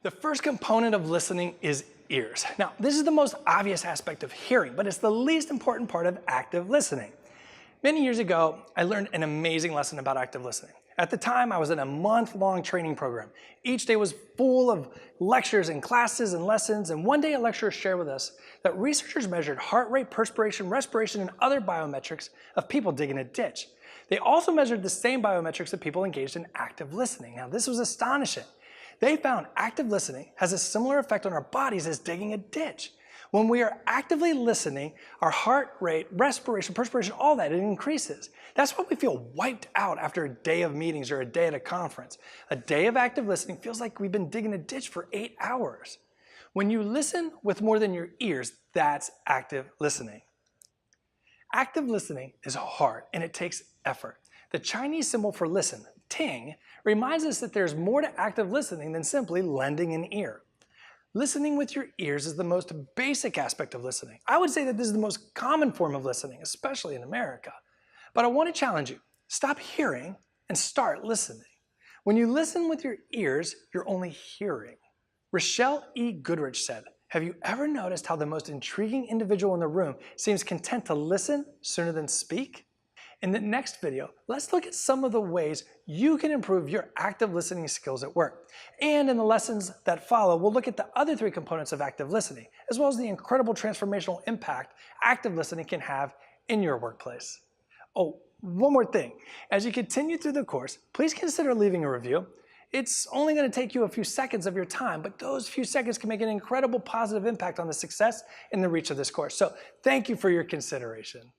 The first component of listening is ears. Now, this is the most obvious aspect of hearing, but it's the least important part of active listening. Many years ago, I learned an amazing lesson about active listening. At the time, I was in a month-long training program. Each day was full of lectures and classes and lessons, and one day a lecturer shared with us that researchers measured heart rate, perspiration, respiration, and other biometrics of people digging a ditch. They also measured the same biometrics of people engaged in active listening. Now, this was astonishing. They found active listening has a similar effect on our bodies as digging a ditch. When we are actively listening, our heart rate, respiration, perspiration, all that, it increases. That's why we feel wiped out after a day of meetings or a day at a conference. A day of active listening feels like we've been digging a ditch for 8 hours. When you listen with more than your ears, that's active listening. Active listening is hard and it takes effort. The Chinese symbol for listen, ting, reminds us that there's more to active listening than simply lending an ear. Listening with your ears is the most basic aspect of listening. I would say that this is the most common form of listening, especially in America. But I want to challenge you. Stop hearing and start listening. When you listen with your ears, you're only hearing. Rochelle E. Goodrich said, "Have you ever noticed how the most intriguing individual in the room seems content to listen sooner than speak?" In the next video, let's look at some of the ways you can improve your active listening skills at work. And in the lessons that follow, we'll look at the other 3 components of active listening, as well as the incredible transformational impact active listening can have in your workplace. Oh, one more thing. As you continue through the course, please consider leaving a review. It's only going to take you a few seconds of your time, but those few seconds can make an incredible positive impact on the success and the reach of this course. So thank you for your consideration.